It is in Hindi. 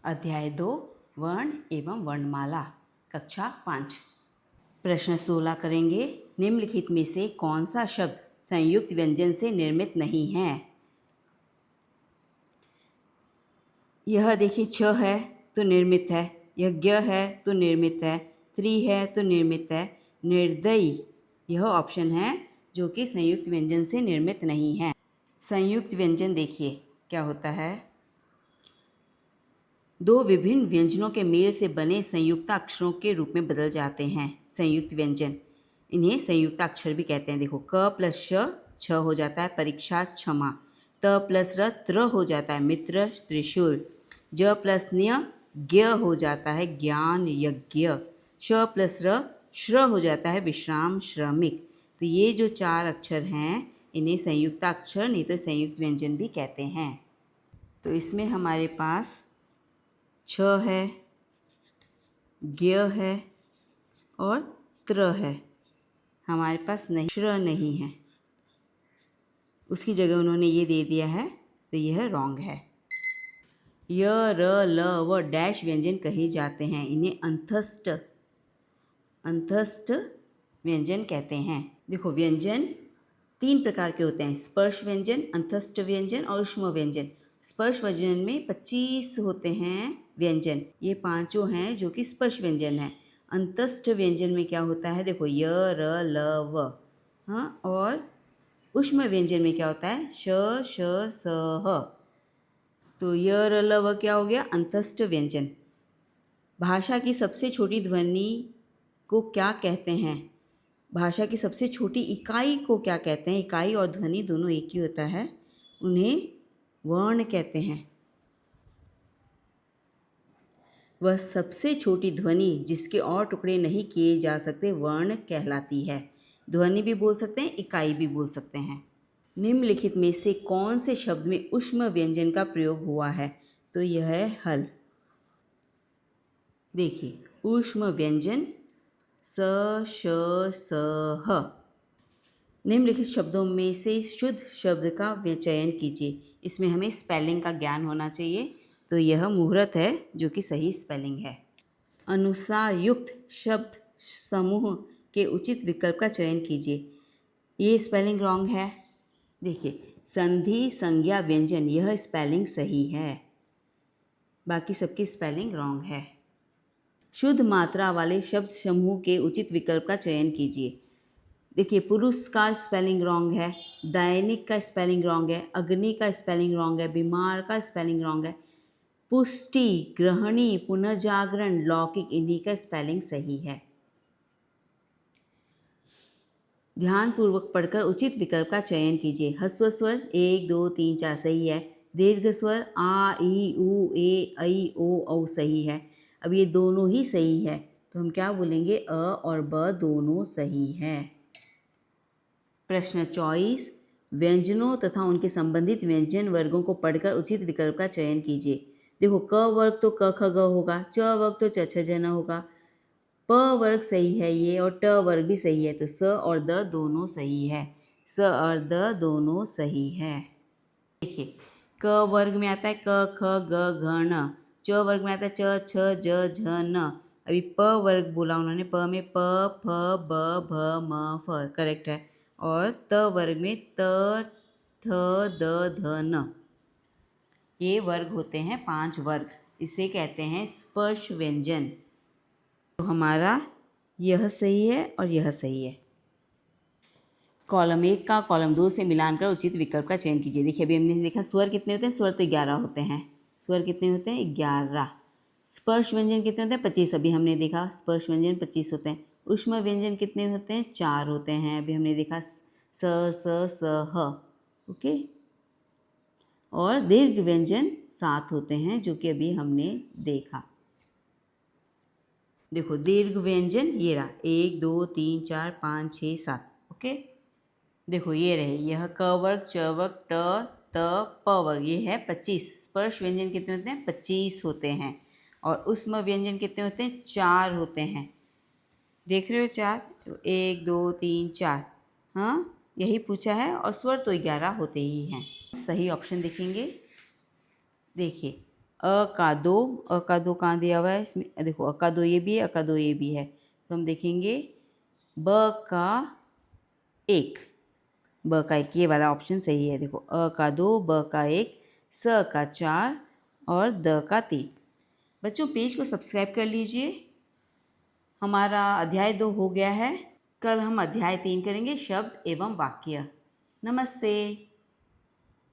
अध्याय 2 वर्ण एवं वर्णमाला कक्षा 5। प्रश्न 16 करेंगे। निम्नलिखित में से कौन सा शब्द संयुक्त व्यंजन से निर्मित नहीं है? यह देखिए छ है तो निर्मित है, यह ज्ञ है तो निर्मित है, त्रि है तो निर्मित है, निर्दयी यह ऑप्शन है जो कि संयुक्त व्यंजन से निर्मित नहीं है। संयुक्त व्यंजन देखिए क्या होता है। दो विभिन्न व्यंजनों के मेल से बने संयुक्ताक्षरों के रूप में बदल जाते हैं संयुक्त व्यंजन। इन्हें संयुक्ताक्षर भी कहते हैं। देखो क प्लस श छ हो जाता है परीक्षा क्षमा, त प्लस र त्र हो जाता है मित्र त्रिशूल, ज प्लस न्य ज्ञ हो जाता है ज्ञान यज्ञ, श प्लस र श्र हो जाता है विश्राम श्रमिक। तो ये जो चार अक्षर हैं इन्हें संयुक्ताक्षर नहीं तो संयुक्त व्यंजन भी कहते हैं। तो इसमें हमारे पास छ है, ज्ञ है और त्र है, हमारे पास नहीं श्र नहीं है। उसकी जगह उन्होंने ये दे दिया है तो यह रॉन्ग है। य र ल व डैश व्यंजन कहे जाते हैं। इन्हें अंतस्थ व्यंजन कहते हैं। देखो व्यंजन तीन प्रकार के होते हैं, स्पर्श व्यंजन, अंतस्थ व्यंजन और ऊष्म व्यंजन। स्पर्श व्यंजन में 25 होते हैं व्यंजन, ये पांचों हैं जो कि स्पर्श व्यंजन है। अंतस्थ व्यंजन में क्या होता है, देखो य र ल व, हाँ, और ऊष्म व्यंजन में क्या होता है, श श स ह। तो य र ल व क्या हो गया, अंतस्थ व्यंजन। भाषा की सबसे छोटी ध्वनि को क्या कहते हैं? भाषा की सबसे छोटी इकाई को क्या कहते हैं? इकाई और ध्वनि दोनों एक ही होता है, उन्हें वर्ण कहते हैं। वह सबसे छोटी ध्वनि जिसके और टुकड़े नहीं किए जा सकते वर्ण कहलाती है। ध्वनि भी बोल सकते हैं, इकाई भी बोल सकते हैं। निम्नलिखित में से कौन से शब्द में ऊष्म व्यंजन का प्रयोग हुआ है? तो यह है हल। देखिए ऊष्म व्यंजन स श स ह। निम्नलिखित शब्दों में से शुद्ध शब्द का चयन कीजिए। इसमें हमें स्पेलिंग का ज्ञान होना चाहिए। तो यह मुहूर्त है जो कि सही स्पेलिंग है। अनुसार युक्त शब्द समूह के उचित विकल्प का चयन कीजिए। ये स्पेलिंग रॉन्ग है। देखिए संधि संज्ञा व्यंजन, यह स्पेलिंग सही है, बाकी सबकी स्पेलिंग रॉन्ग है। शुद्ध मात्रा वाले शब्द समूह के उचित विकल्प का चयन कीजिए। देखिए पुरुष का स्पेलिंग रॉन्ग है, दैनिक का स्पेलिंग रॉन्ग है, अग्नि का स्पेलिंग रॉन्ग है, बीमार का स्पेलिंग रॉन्ग है, पुष्टि, गृहिणी, पुनर्जागरण, लौकिक, इन्हीं का स्पेलिंग सही है। ध्यानपूर्वक पढ़कर उचित विकल्प का चयन कीजिए। ह्रस्व स्वर 1 2 3 4 सही है। दीर्घ स्वर आ ई उ ए ऐ ओ औ सही है। अब ये दोनों ही सही है तो हम क्या बोलेंगे, अ और ब दोनों सही है। प्रश्न 24। व्यंजनों तथा उनके संबंधित व्यंजन वर्गों को पढ़कर उचित विकल्प का चयन कीजिए। देखो क वर्ग तो क ख ग होगा, च वर्ग तो च छ ज न होगा, प वर्ग सही है ये और ट वर्ग भी सही है, तो स और द दोनों सही है। स और द दोनों सही है। देखिए क वर्ग में आता है क ख ग घ ण, च वर्ग में आता है च छ ज झ न। अभी प वर्ग बोला उन्होंने, प में प फ ब भ म फ करेक्ट है, और त वर्ग में त थ द ध न। ये वर्ग होते हैं 5 वर्ग, इसे कहते हैं स्पर्श व्यंजन। तो हमारा यह सही है और यह सही है। कॉलम 1 का कॉलम 2 से मिलान कर उचित विकल्प का चयन कीजिए। देखिए अभी हमने देखा स्वर कितने होते हैं, स्वर तो 11 होते हैं। स्वर कितने होते हैं, 11। स्पर्श व्यंजन कितने होते हैं, 25। अभी हमने देखा स्पर्श व्यंजन 25 होते हैं। ऊष्म व्यंजन कितने होते हैं, 4 होते हैं। अभी हमने देखा स स स ह, ओके। और दीर्घ व्यंजन 7 होते हैं जो कि अभी हमने देखा। देखो दीर्घ व्यंजन ये रहा 1 2 3 4 5 6 7, ओके। देखो ये रहे, यह क वर्ग च वर्ग ट त प वर्ग, ये है 25। स्पर्श व्यंजन कितने होते हैं, 25 होते हैं। और ऊष्म व्यंजन कितने होते हैं, 4 होते हैं। देख रहे हो 4, तो 1 2 3 4, हाँ यही पूछा है। और स्वर तो 11 होते ही हैं। सही ऑप्शन देखेंगे। देखिए अ का दो कहाँ दिया हुआ है इसमें, देखो अ का दो ये भी है, अ का दो ये भी है, तो हम देखेंगे ब का एक, ब का एक, ये वाला ऑप्शन सही है। देखो अ का दो, ब का एक, स का चार और द का तीन। बच्चों पेज को सब्सक्राइब कर लीजिए। हमारा अध्याय 2 हो गया है। कल हम अध्याय 3 करेंगे, शब्द एवं वाक्य। नमस्ते।